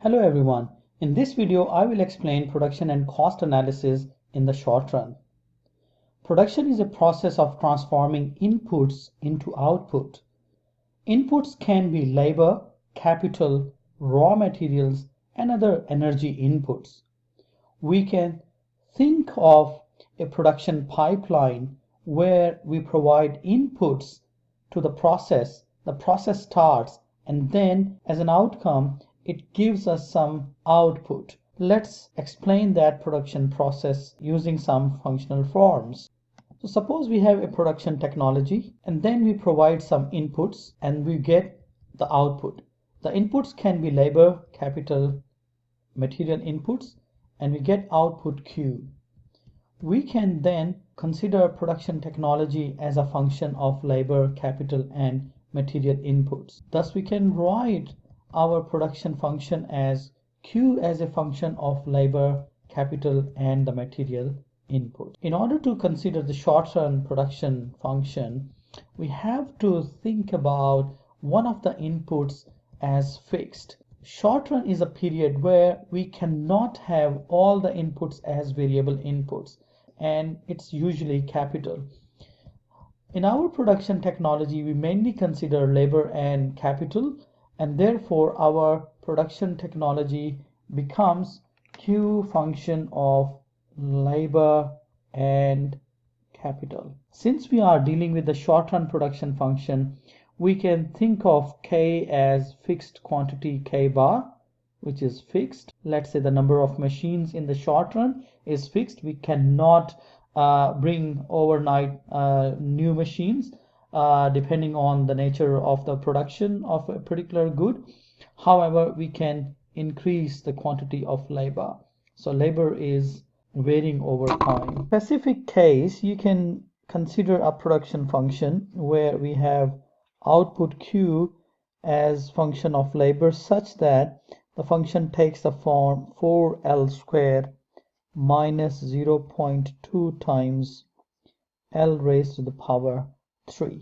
Hello everyone. In this video, I will explain production and cost analysis in the short run. Production is a process of transforming inputs into output. Inputs can be labor, capital, raw materials, and other energy inputs. We can think of a production pipeline where we provide inputs to the process starts, and then as an outcome, it gives us some output. Let's explain that production process using some functional forms. So suppose we have a production technology and then we provide some inputs and we get the output. The inputs can be labor, capital, material inputs, and we get output Q. We can then consider production technology as a function of labor, capital, and material inputs. Thus, we can write our production function as Q as a function of labor, capital, and the material input. In order to consider the short-run production function, we have to think about one of the inputs as fixed. Short-run is a period where we cannot have all the inputs as variable inputs, and it's usually capital. In our production technology, we mainly consider labor and capital, and therefore our production technology becomes Q function of labor and capital. Since we are dealing with the short-run production function, we can think of K as fixed quantity K bar, which is fixed. Let's say the number of machines in the short run is fixed. We cannot bring overnight new machines depending on the nature of the production of a particular good. However, we can increase the quantity of labor. So labor is varying over time. Specific case, you can consider a production function where we have output Q as function of labor such that the function takes the form 4L squared minus 0.2 times L raised to the power 3.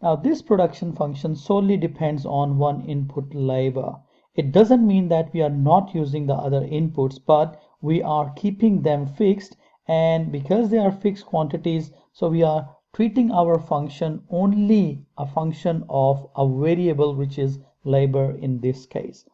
Now this production function solely depends on one input, labor. It doesn't mean that we are not using the other inputs, but we are keeping them fixed, and because they are fixed quantities, so we are treating our function only a function of a variable, which is labor in this case.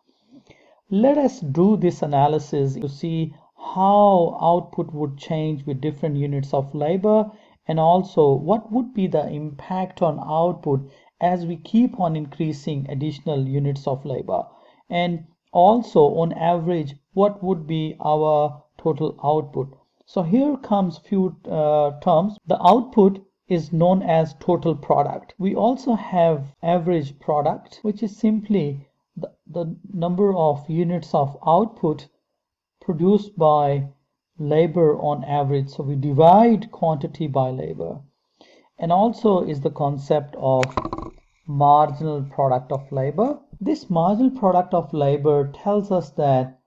Let us do this analysis to see how output would change with different units of labor, and also what would be the impact on output as we keep on increasing additional units of labor, and also on average what would be our total output. So here comes few terms. The output is known as total product. We also have average product, which is simply the number of units of output produced by labor on average. So we divide quantity by labor. And also is the concept of marginal product of labor. This marginal product of labor tells us that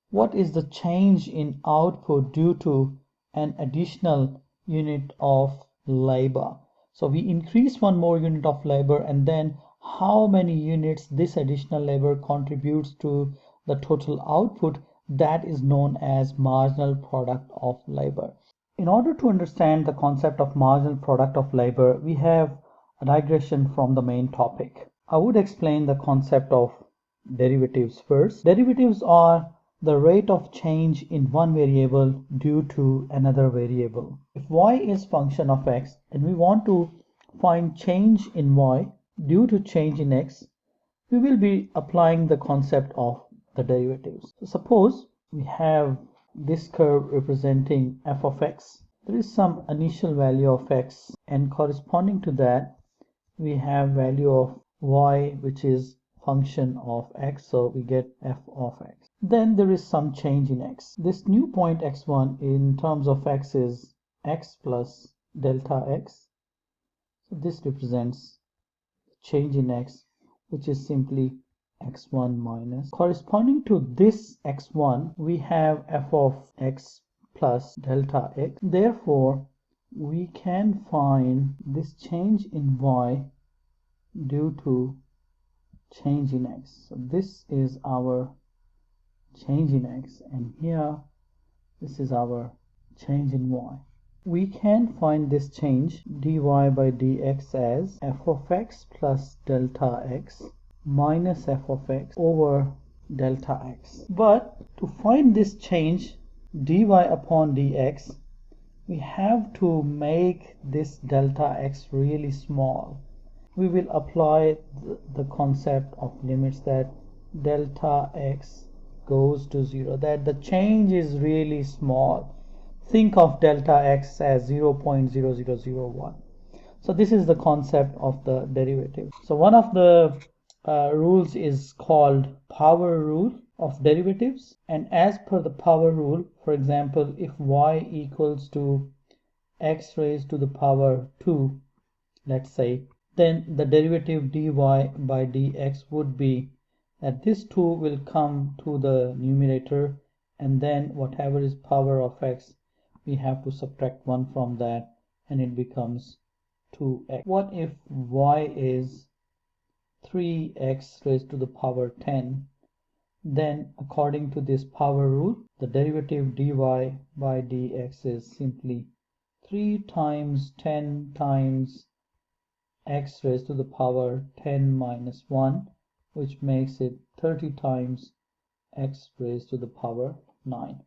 what is the change in output due to an additional unit of labor. So we increase one more unit of labor, and then how many units this additional labor contributes to the total output, that is known as marginal product of labor. In order to understand the concept of marginal product of labor, we have a digression from the main topic. I would explain the concept of derivatives first. Derivatives are the rate of change in one variable due to another variable. If y is function of x and we want to find change in y due to change in x, we will be applying the concept of the derivatives. So suppose we have this curve representing f of x. There is some initial value of x, and corresponding to that we have value of y, which is function of x, so we get f of x. Then there is some change in x. This new point x1 in terms of x is x plus delta x. So this represents change in x, which is simply x1 minus. Corresponding to this x1, we have f of x plus delta x. Therefore, we can find this change in y due to change in x. So this is our change in x, and here this is our change in y. We can find this change dy by dx as f of x plus delta x minus f of x over delta x. But to find this change dy upon dx, we have to make this delta x really small. We will apply the concept of limits that delta x goes to 0, that the change is really small. Think of delta x as 0.0001. So this is the concept of the derivative. So one of the rules is called power rule of derivatives, and as per the power rule, for example, if y equals to x raised to the power 2, let's say, then the derivative dy by dx would be that this 2 will come to the numerator, and then whatever is power of x, we have to subtract 1 from that, and it becomes 2x. What if y is 3x raised to the power 10? Then according to this power rule, the derivative dy by dx is simply 3 times 10 times x raised to the power 10 minus 1, which makes it 30 times x raised to the power 9.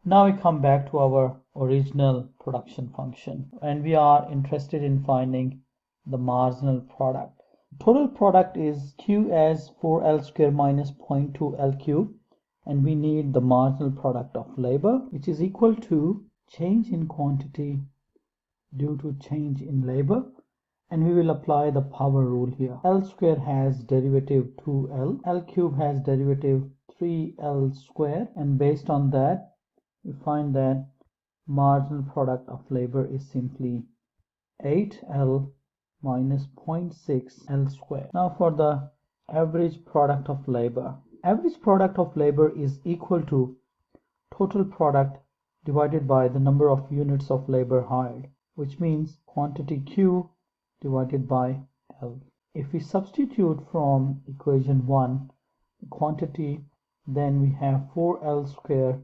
Now we come back to our original production function, and we are interested in finding the marginal product. Total product is q as 4l square minus 0.2l cube, and we need the marginal product of labor, which is equal to change in quantity due to change in labor, and we will apply the power rule here. L square has derivative 2l, L cube has derivative 3l square, and based on that we find that marginal product of labor is simply 8l minus 0.6l square. Now for the average product of labor. Average product of labor is equal to total product divided by the number of units of labor hired, which means quantity Q divided by L. If we substitute from equation 1 the quantity, then we have 4L square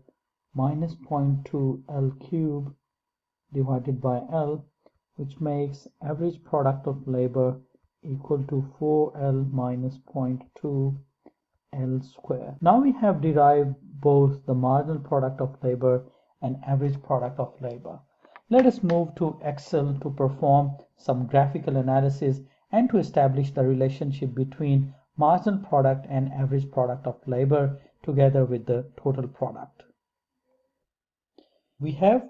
minus 0.2L cube divided by L, which makes average product of labor equal to 4L minus 0.2L square. Now we have derived both the marginal product of labor and average product of labor. Let us move to Excel to perform some graphical analysis and to establish the relationship between marginal product and average product of labor together with the total product. We have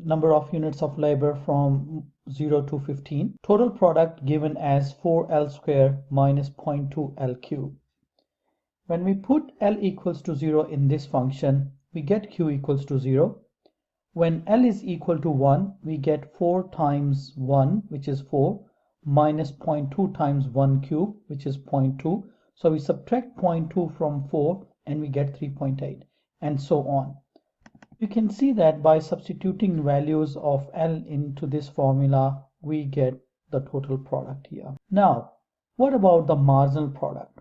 number of units of labor from 0 to 15. Total product given as 4L square minus 0.2L cube. When we put L equals to 0 in this function, we get Q equals to 0. When L is equal to 1, we get 4 times 1, which is 4, minus 0.2 times 1 cube, which is 0.2. So we subtract 0.2 from 4 and we get 3.8, and so on. You can see that by substituting values of L into this formula, we get the total product here. Now, what about the marginal product?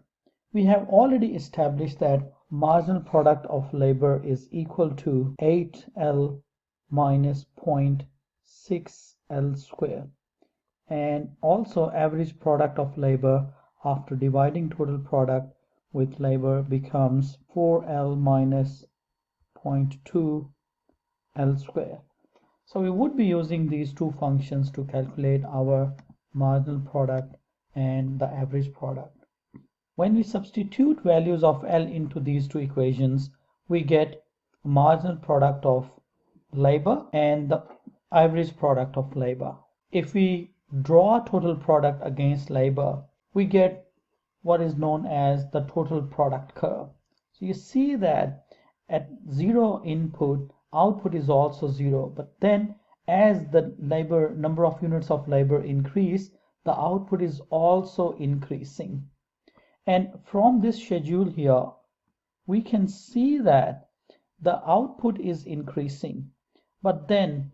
We have already established that marginal product of labor is equal to 8L minus 0.6L square, and also average product of labor after dividing total product with labor becomes 4L minus 0.2L square. So we would be using these two functions to calculate our marginal product and the average product. When we substitute values of L into these two equations, we get marginal product of labor and the average product of labor. If we draw total product against labor, we get what is known as the total product curve. So you see that at 0 input, output is also 0, but then as the number of units of labor increase, the output is also increasing. And from this schedule here, we can see that the output is increasing, but then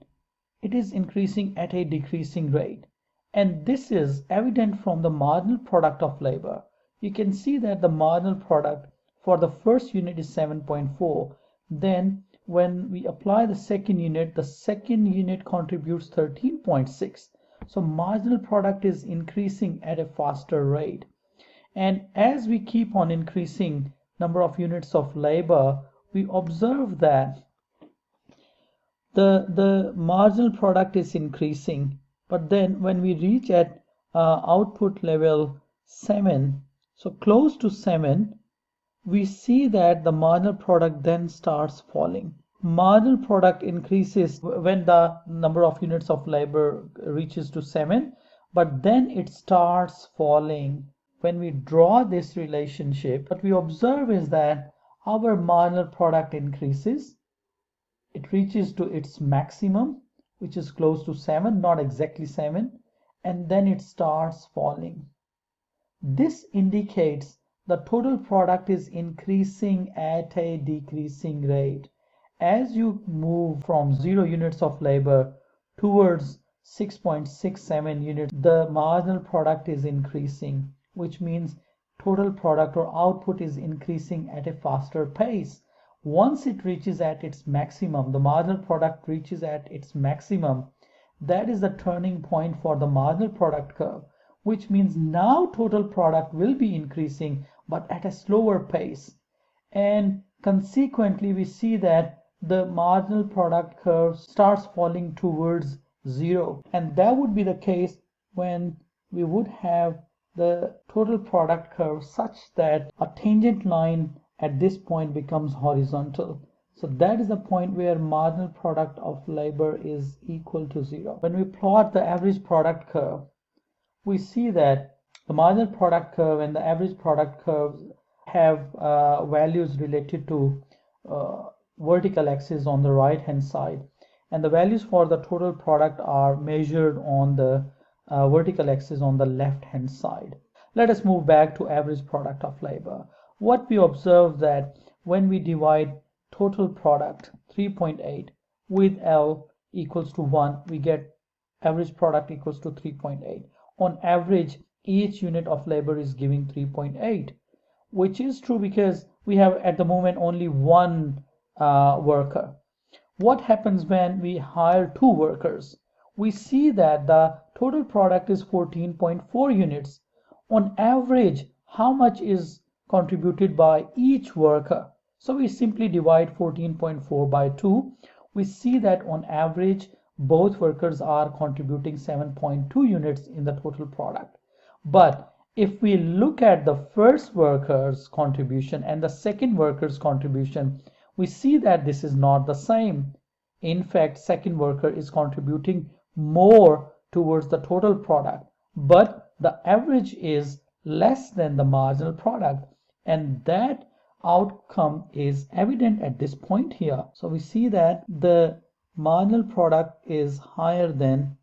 it is increasing at a decreasing rate. And this is evident from the marginal product of labor. You can see that the marginal product for the first unit is 7.4. Then when we apply the second unit contributes 13.6. So marginal product is increasing at a faster rate. And as we keep on increasing number of units of labor, we observe that the marginal product is increasing. But then when we reach at output level 7, so close to 7, we see that the marginal product then starts falling. Marginal product increases when the number of units of labor reaches to 7, but then it starts falling. When we draw this relationship, what we observe is that our marginal product increases. It reaches to its maximum, which is close to 7, not exactly 7, and then it starts falling. This indicates the total product is increasing at a decreasing rate. As you move from 0 units of labor towards 6.67 units, the marginal product is increasing, which means total product or output is increasing at a faster pace. Once it reaches at its maximum, the marginal product reaches at its maximum, that is the turning point for the marginal product curve, which means now total product will be increasing but at a slower pace. And consequently, we see that the marginal product curve starts falling towards 0. And that would be the case when we would have the total product curve such that a tangent line at this point becomes horizontal. So that is the point where marginal product of labor is equal to 0. When we plot the average product curve, we see that the marginal product curve and the average product curves have values related to vertical axis on the right hand side, and the values for the total product are measured on the vertical axis on the left hand side. Let us move back to average product of labor. What we observe that when we divide total product 3.8 with L equals to 1, we get average product equals to 3.8. On average, each unit of labor is giving 3.8, which is true because we have at the moment only one worker. What happens when we hire 2 workers? We see that the total product is 14.4 units. On average, how much is contributed by each worker? So we simply divide 14.4 by 2. We see that on average, both workers are contributing 7.2 units in the total product. But if we look at the first worker's contribution and the second worker's contribution, we see that this is not the same. In fact, second worker is contributing more towards the total product, but the average is less than the marginal product, and that outcome is evident at this point here. So we see that the marginal product is higher than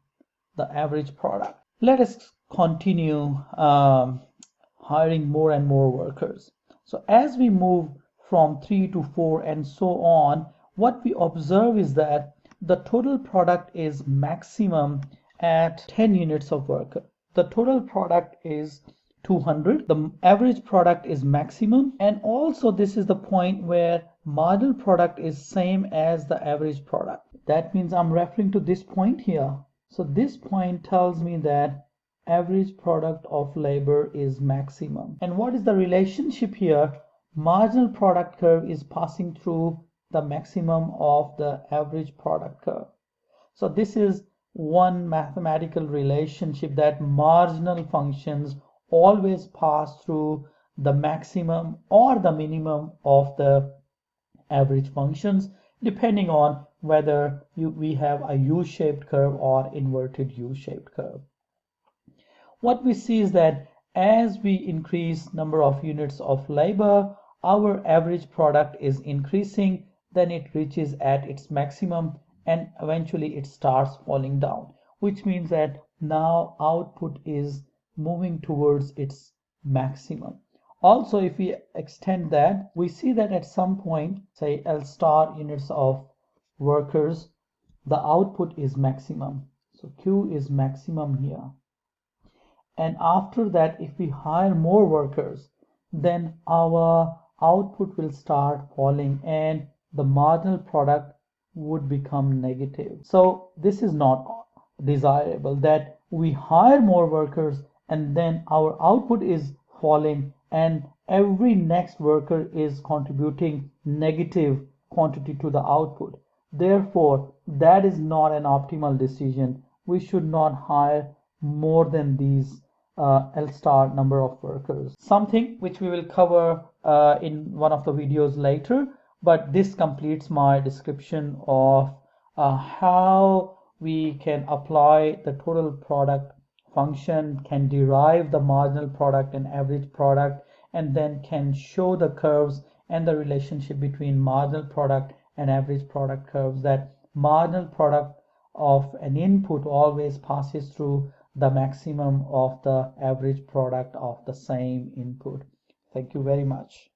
the average product. Let us continue hiring more and more workers. So as we move from 3 to 4 and so on, what we observe is that the total product is maximum at 10 units of worker. The total product is 200. The average product is maximum, and also this is the point where marginal product is same as the average product. That means I'm referring to this point here. So this point tells me that average product of labor is maximum. And what is the relationship here? Marginal product curve is passing through the maximum of the average product curve. So this is one mathematical relationship, that marginal functions always pass through the maximum or the minimum of the average functions, depending on whether we have a U-shaped curve or inverted U-shaped curve. What we see is that as we increase number of units of labor, our average product is increasing, then it reaches at its maximum, and eventually it starts falling down, which means that now output is moving towards its maximum. Also, if we extend that, we see that at some point, say L star units of workers, the output is maximum. So Q is maximum here. And after that, if we hire more workers, then our output will start falling and the marginal product would become negative. So this is not desirable, that we hire more workers and then our output is falling and every next worker is contributing negative quantity to the output. Therefore, that is not an optimal decision. We should not hire more than these L star number of workers. Something which we will cover in one of the videos later, but this completes my description of how we can apply the total product function, can derive the marginal product and average product, and then can show the curves and the relationship between marginal product and average product curves, that marginal product of an input always passes through the maximum of the average product of the same input. Thank you very much.